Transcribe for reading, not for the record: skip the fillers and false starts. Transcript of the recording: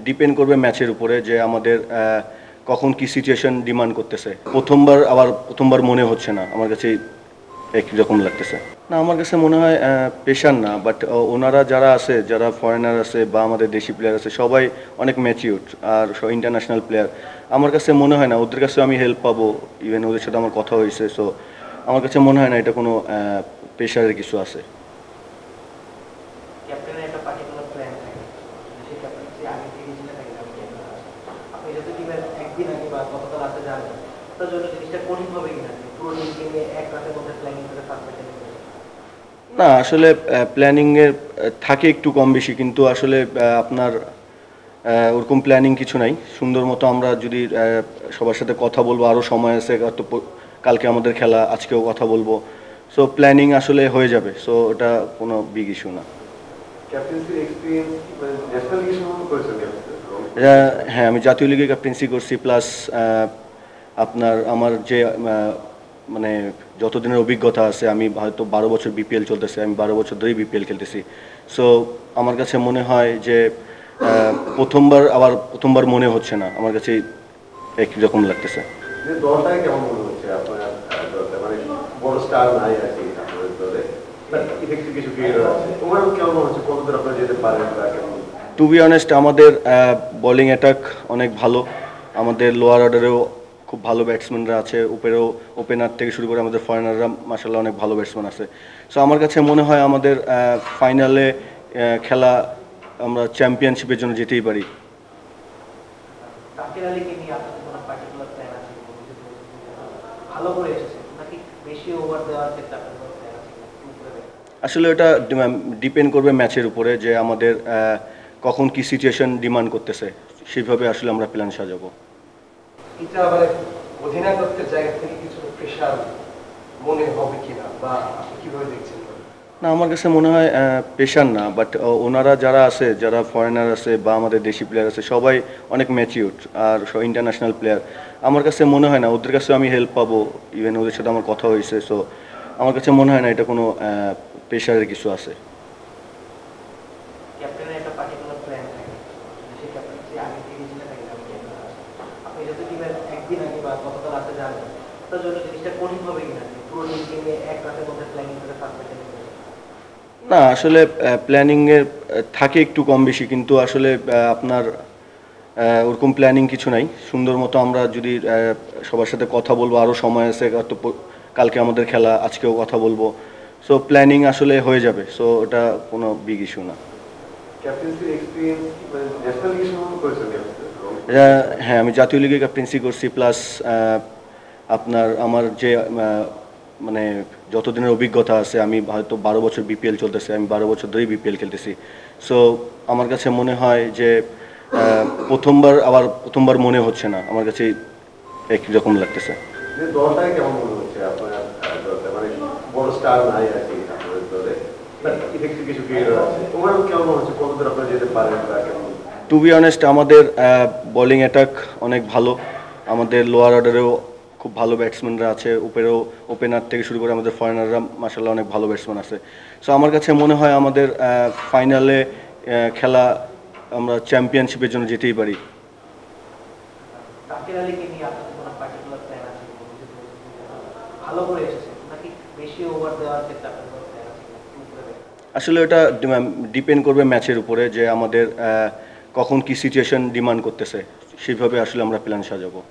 Depend করবে ম্যাচের উপরে যে আমাদের কখন কি সিচুয়েশন ডিমান্ড করতেছে। প্রথমবার মনে হচ্ছে না, আমার কাছে একই রকম লাগতেছে। না, আমার কাছে মনে হয় প্রেশার না, বাট ওনারা যারা আছে, যারা ফরেনার আছে বা আমাদের দেশি প্লেয়ার আছে, সবাই অনেক ম্যাচিউরড আর ইন্টারন্যাশনাল প্লেয়ার। আমার কাছে মনে হয় না ওদের কাছেও আমি হেল্প পাবো, ইভেন ওদের সাথে আমার কথা হয়েছে। সো আমার কাছে মনে হয় না এটা কোনো প্রেশারের কিছু আছে। ক্যাপ্টেনের একটা পার্টিকুলার প্ল্যান থাকে, সেই ক্যাপ্টেন্সি আগে থেকে জেনে থাকেন আপনি যত টিমের একদিন আগে বা গতকাল রাতে জানেন, তার জন্য জিনিসটা কঠিন হবে কিনা পুরো টিমকে এক রাতের মধ্যে প্ল্যানিং করে পারফেক্ট। না, আসলে প্ল্যানিংয়ের থাকে একটু কম বেশি, কিন্তু আসলে আপনার ওরকম প্ল্যানিং কিছু নাই। সুন্দর মতো আমরা যদি সবার সাথে কথা বলবো, আরও সময় আছে, হয়তো কালকে আমাদের খেলা, আজকেও কথা বলবো। সো প্ল্যানিং আসলে হয়ে যাবে। সো ওটা কোনো বিগ ইস্যু না। হ্যাঁ, আমি জাতীয় লিগে ক্যাপ্টেন্সি করছি, প্লাস আপনার আমার যে মানে যতদিনের অভিজ্ঞতা আছে, আমি হয়তো 12 বছর বিপিএল চলতেছে, আমি 12 বছর ধরেই বিপিএল খেলতেছি। সো আমার কাছে মনে হয় যে প্রথমবার মনে হচ্ছে না, আমার কাছে একই রকম লাগতেছে। দলটাই কেমন মনে হচ্ছে আপনার? মানে বড় স্টার নাই আর কি আপনাদের দলে, ইফেক্টিভ কিছু ক্রিয়েটর আছে, ওভারঅল কেমন মনে হচ্ছে? কতদূর আপনারা যেতে পারেন বা কেমন? টু বি অনেস্ট, আমাদের বোলিং অ্যাটাক অনেক ভালো। আমাদের লোয়ার অর্ডারেও খুব ভালো ব্যাটসম্যানরা আছে, উপরেও ওপেনার থেকে শুরু করে আমাদের ফরেনাররা মাশাআল্লাহ অনেক ভালো ব্যাটসম্যান আছে। সো আমার কাছে মনে হয় আমাদের ফাইনালে খেলা, আমরা চ্যাম্পিয়নশিপের জন্য যেতেই পারি। তাকির আলীকে নিয়ে আপনাদের কোনো পার্টিকুলার প্ল্যান আছে? ভালো করে এসেছে নাকি বেশি ওভার দেওয়ার ক্ষেত্রে আপনাদের কোনো প্ল্যান আছে? আসলে ওটা ডিপেন্ড করবে ম্যাচের উপরে যে আমাদের কখন কি সিচুয়েশন ডিমান্ড করতেছে, সেইভাবে আসলে আমরা প্ল্যান সাজাবো। এটা আবার অধিনায়কত্বের জায়গা থেকে কিছু প্রেশার মনে হবে কিনা বা আপনি কিভাবে দেখছেন? না, আমার কাছে মনে হয় প্রেশার না, বাট ওনারা যারা আছে, যারা ফরেনার আছে বা আমাদের দেশি প্লেয়ার আছে, সবাই অনেক ম্যাচিউরড আর ইন্টারন্যাশনাল প্লেয়ার। আমার কাছে মনে হয় না ওদের কাছেও আমি হেল্প পাবো, ইভেন ওদের সাথে আমার কথা হয়েছে। সো আমার কাছে মনে হয় না এটা কোনো প্রেশারের কিছু আছে। ক্যাপ্টেনের একটা পার্টিকুলার প্ল্যান থাকে, সেই ক্যাপ্টেন্সি আগে থেকে জেনে থাকেন আপনি যত টিমের একদিন আগে বা গতকাল রাতে জানেন, তার জন্য জিনিসটা কঠিন হবে কিনা পুরো টিমকে এক রাতের মধ্যে প্ল্যানিং করে পারফেক্ট। না, আসলে প্ল্যানিংয়ের থাকে একটু কম বেশি, কিন্তু আসলে আপনার ওরকম প্ল্যানিং কিছু নাই। সুন্দর মতো আমরা যদি সবার সাথে কথা বলবো, আরও সময় আছে, হয়তো কালকে আমাদের খেলা, আজকেও কথা বলবো। সো প্ল্যানিং আসলে হয়ে যাবে। সো ওটা কোনো বিগ ইস্যু না। হ্যাঁ, আমি জাতীয় লিগে ক্যাপ্টেন্সি করছি, প্লাস আপনার আমার যে মানে যতদিনের অভিজ্ঞতা আছে, আমি হয়তো 12 বছর বিপিএল চলতেছে, আমি 12 বছর ধরেই বিপিএল খেলতেছি। সো আমার কাছে মনে হয় যে প্রথমবার মনে হচ্ছে না, আমার কাছে একই রকম লাগতেছে। দলটাই কেমন মনে হচ্ছে আপনার? মানে বড় স্টার নাই আর কি আপনাদের দলে, ইফেক্টিভ কিছু ক্রিয়েটর আছে, ওভারঅল কেমন মনে হচ্ছে? কতদূর আপনারা যেতে পারেন বা কেমন? টু বি অনেস্ট, আমাদের বোলিং অ্যাটাক অনেক ভালো। আমাদের লোয়ার অর্ডারেও খুব ভালো ব্যাটসম্যানরা আছে, উপরেও ওপেনার থেকে শুরু করে আমাদের ফরেনাররা মাশাআল্লাহ অনেক ভালো ব্যাটসম্যান আছে। সো আমার কাছে মনে হয় আমাদের ফাইনালে খেলা, আমরা চ্যাম্পিয়নশিপের জন্য যেতেই পারি। তাকির আলীকে নিয়ে আপনাদের কোনো পার্টিকুলার প্ল্যান আছে? ভালো করে এসেছে নাকি বেশি ওভার দেওয়ার ক্ষেত্রে আপনাদের কোনো প্ল্যান আছে? আসলে ওটা ডিপেন্ড করবে ম্যাচের উপরে যে আমাদের কখন কি সিচুয়েশন ডিমান্ড করতেছে, সেইভাবে আসলে আমরা প্ল্যান সাজাবো।